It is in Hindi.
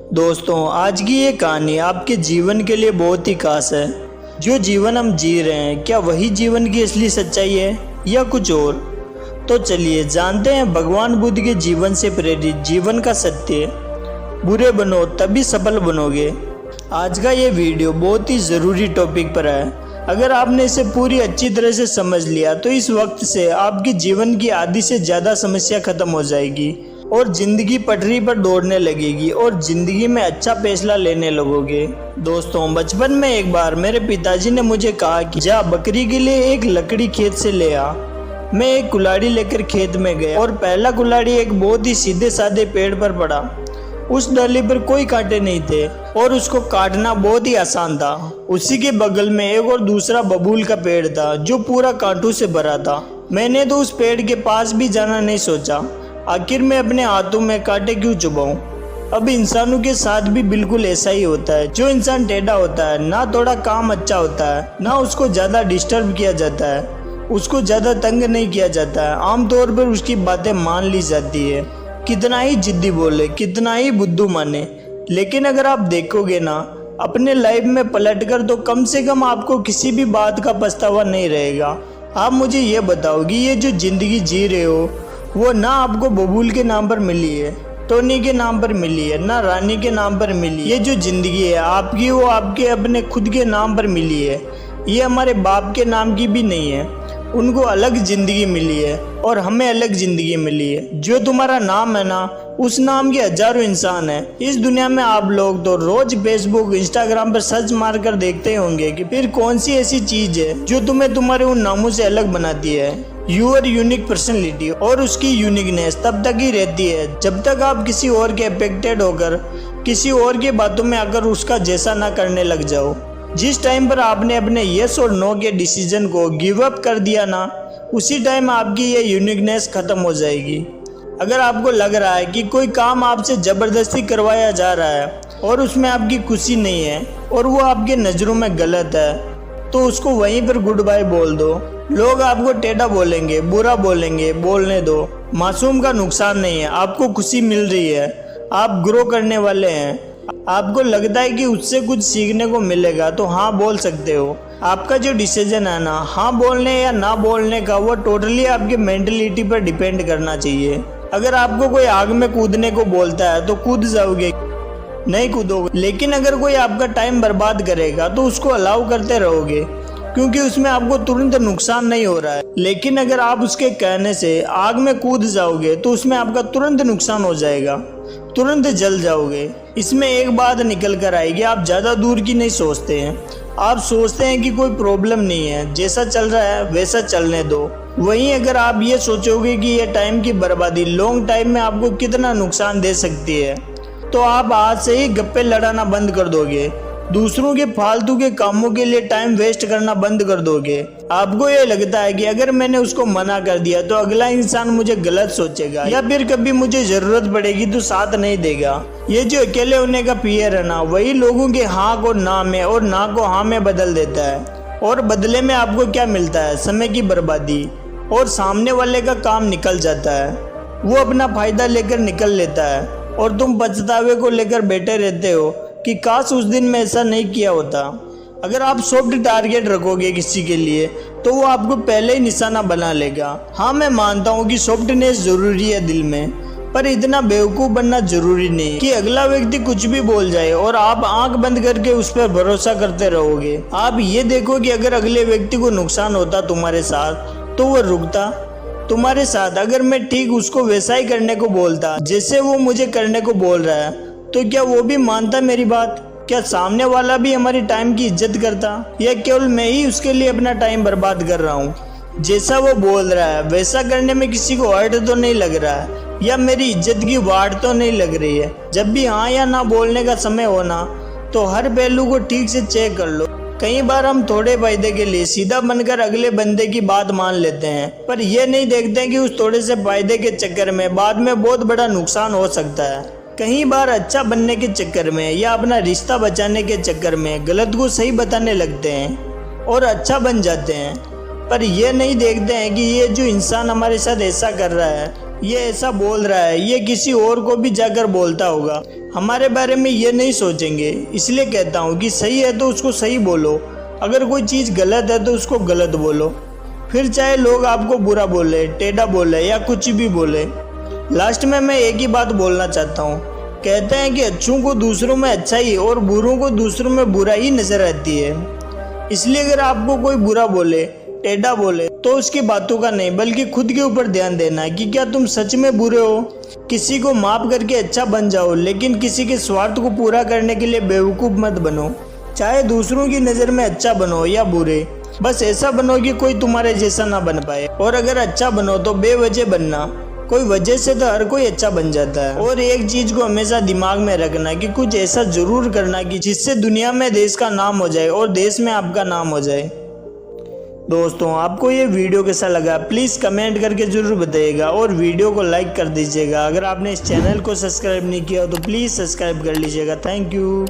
दोस्तों, आज की ये कहानी आपके जीवन के लिए बहुत ही खास है। जो जीवन हम जी रहे हैं, क्या वही जीवन की असली सच्चाई है या कुछ और? तो चलिए जानते हैं भगवान बुद्ध के जीवन से प्रेरित जीवन का सत्य। बुरे बनो तभी सफल बनोगे। आज का ये वीडियो बहुत ही ज़रूरी टॉपिक पर है। अगर आपने इसे पूरी अच्छी तरह से समझ लिया तो इस वक्त से आपके जीवन की आधी से ज़्यादा समस्या खत्म हो जाएगी और जिंदगी पटरी पर दौड़ने लगेगी और जिंदगी में अच्छा फैसला लेने लगोगे। दोस्तों, बचपन में एक बार मेरे पिताजी ने मुझे कहा कि जा बकरी के लिए एक लकड़ी खेत से ले आ। मैं एक कुल्हाड़ी लेकर खेत में गया और पहला कुल्हाड़ी एक बहुत ही सीधे साधे पेड़ पर पड़ा। उस डाली पर कोई कांटे नहीं थे और उसको काटना बहुत ही आसान था। उसी के बगल में एक और दूसरा बबूल का पेड़ था जो पूरा कांटों से भरा था। मैंने तो उस पेड़ के पास भी जाना नहीं सोचा। आखिर मैं अपने हाथों में कांटे क्यों चुभाऊं? अब इंसानों के साथ भी बिल्कुल ऐसा ही होता है। जो इंसान टेढ़ा होता है, ना थोड़ा काम अच्छा होता है, ना उसको ज़्यादा डिस्टर्ब किया जाता है, उसको ज़्यादा तंग नहीं किया जाता है। आमतौर पर उसकी बातें मान ली जाती है, कितना ही जिद्दी बोले, कितना ही बुद्धू माने। लेकिन अगर आप देखोगे ना अपने लाइफ में पलटकर, तो कम से कम आपको किसी भी बात का पछतावा नहीं रहेगा। आप मुझे ये बताओ कि ये जो ज़िंदगी जी रहे हो वो ना आपको बबूल के नाम पर मिली है, टोनी के नाम पर मिली है, ना रानी के नाम पर मिली। ये जो ज़िंदगी है आपकी, वो आपके अपने खुद के नाम पर मिली है। ये हमारे बाप के नाम की भी नहीं है। उनको अलग ज़िंदगी मिली है और हमें अलग ज़िंदगी मिली है। जो तुम्हारा नाम है ना, उस नाम के हजारों इंसान हैं इस दुनिया में। आप लोग तो रोज़ फेसबुक इंस्टाग्राम पर सर्च मार कर देखते होंगे कि फिर कौन सी ऐसी चीज़ है जो तुम्हें तुम्हारे उन नामों से अलग बनाती है। Your unique personality. और उसकी यूनिकनेस तब तक ही रहती है जब तक आप किसी और के अफेक्टेड होकर, किसी और की बातों में आकर उसका जैसा ना करने लग जाओ। जिस टाइम पर आपने अपने यस और नो के डिसीजन को गिव अप कर दिया ना, उसी टाइम आपकी ये यूनिकनेस खत्म हो जाएगी। अगर आपको लग रहा है कि कोई काम आपसे ज़बरदस्ती करवाया जा रहा है और उसमें आपकी खुशी नहीं है और वो आपके नज़रों में गलत है, तो उसको वहीं पर गुड बाय बोल दो। लोग आपको टेढ़ा बोलेंगे, बुरा बोलेंगे, बोलने दो। मासूम का नुकसान नहीं है। आपको खुशी मिल रही है, आप ग्रो करने वाले हैं, आपको लगता है कि उससे कुछ सीखने को मिलेगा, तो हाँ बोल सकते हो। आपका जो डिसीजन है ना, हाँ बोलने या ना बोलने का, वो टोटली आपकी मेंटलिटी पर डिपेंड करना चाहिए। अगर आपको कोई आग में कूदने को बोलता है तो कूद जाओगे, नहीं कूदोगे। लेकिन अगर कोई आपका टाइम बर्बाद करेगा तो उसको अलाउ करते रहोगे, क्योंकि उसमें आपको तुरंत नुकसान नहीं हो रहा है। लेकिन अगर आप उसके कहने से आग में कूद जाओगे तो उसमें आपका तुरंत नुकसान हो जाएगा, तुरंत जल जाओगे। इसमें एक बात निकल कर आएगी, आप ज़्यादा दूर की नहीं सोचते हैं। आप सोचते हैं कि कोई प्रॉब्लम नहीं है, जैसा चल रहा है वैसा चलने दो। वहीं अगर आप ये सोचोगे कि ये टाइम की बर्बादी लॉन्ग टाइम में आपको कितना नुकसान दे सकती है, तो आप आज से ही गप्पे लड़ाना बंद कर दोगे, दूसरों के फालतू के कामों के लिए टाइम वेस्ट करना बंद कर दोगे। आपको ये लगता है कि अगर मैंने उसको मना कर दिया तो अगला इंसान मुझे गलत सोचेगा या फिर कभी मुझे ज़रूरत पड़ेगी तो साथ नहीं देगा। ये जो अकेले होने का फियर है ना, वही लोगों के हाँ को ना में और ना को हाँ में बदल देता है। और बदले में आपको क्या मिलता है? समय की बर्बादी। और सामने वाले का काम निकल जाता है, वो अपना फ़ायदा लेकर निकल लेता है और तुम पछतावे को लेकर बैठे रहते हो कि काश उस दिन में ऐसा नहीं किया होता। अगर आप सॉफ्ट टारगेट रखोगे किसी के लिए तो वो आपको पहले ही निशाना बना लेगा। हाँ, मैं मानता हूँ कि सॉफ्टनेस ज़रूरी है दिल में, पर इतना बेवकूफ़ बनना ज़रूरी नहीं कि अगला व्यक्ति कुछ भी बोल जाए और आप आंख बंद करके उस पर भरोसा करते रहोगे। आप ये देखो कि अगर अगले व्यक्ति को नुकसान होता तुम्हारे साथ तो वो रुकता तुम्हारे साथ। अगर मैं ठीक उसको वैसा ही करने को बोलता जैसे वो मुझे करने को बोल रहा है, तो क्या वो भी मानता मेरी बात? क्या सामने वाला भी हमारी टाइम की इज्जत करता? या केवल मैं ही उसके लिए अपना टाइम बर्बाद कर रहा हूँ? जैसा वो बोल रहा है वैसा करने में किसी को हर्ट तो नहीं लग रहा है, या मेरी इज्जत की वाट तो नहीं लग रही है? जब भी हाँ या ना बोलने का समय हो ना, तो हर पहलू को ठीक से चेक कर लो। कई बार हम थोड़े फायदे के लिए सीधा बनकर अगले बंदे की बात मान लेते हैं, पर यह नहीं देखते हैं कि उस थोड़े से फायदे के चक्कर में बाद में बहुत बड़ा नुकसान हो सकता है। कई बार अच्छा बनने के चक्कर में या अपना रिश्ता बचाने के चक्कर में गलत को सही बताने लगते हैं और अच्छा बन जाते हैं, पर यह नहीं देखते हैं कि ये जो इंसान हमारे साथ ऐसा कर रहा है ये ऐसा बोल रहा है, ये किसी और को भी जाकर बोलता होगा। हमारे बारे में ये नहीं सोचेंगे। इसलिए कहता हूँ कि सही है तो उसको सही बोलो, अगर कोई चीज़ गलत है तो उसको गलत बोलो, फिर चाहे लोग आपको बुरा बोले, टेढ़ा बोले या कुछ भी बोले। लास्ट में मैं एक ही बात बोलना चाहता हूँ। कहते हैं कि अच्छों को दूसरों में अच्छाई और बुरों को दूसरों में बुराई नजर आती है। इसलिए अगर आपको कोई बुरा बोले, टेढ़ा बोले, तो उसकी बातों का नहीं बल्कि खुद के ऊपर ध्यान देना कि क्या तुम सच में बुरे हो। किसी को माफ करके अच्छा बन जाओ, लेकिन किसी के स्वार्थ को पूरा करने के लिए बेवकूफ़ मत बनो। चाहे दूसरों की नज़र में अच्छा बनो या बुरे, बस ऐसा बनो कि कोई तुम्हारे जैसा ना बन पाए। और अगर अच्छा बनो तो बेवजह बनना, कोई वजह से तो हर कोई अच्छा बन जाता है। और एक चीज़ को हमेशा दिमाग में रखना कि कुछ ऐसा ज़रूर करना कि जिससे दुनिया में देश का नाम हो जाए और देश में आपका नाम हो जाए। दोस्तों, आपको ये वीडियो कैसा लगा प्लीज़ कमेंट करके ज़रूर बताइएगा और वीडियो को लाइक कर दीजिएगा। अगर आपने इस चैनल को सब्सक्राइब नहीं किया हो तो प्लीज़ सब्सक्राइब कर लीजिएगा। Thank you.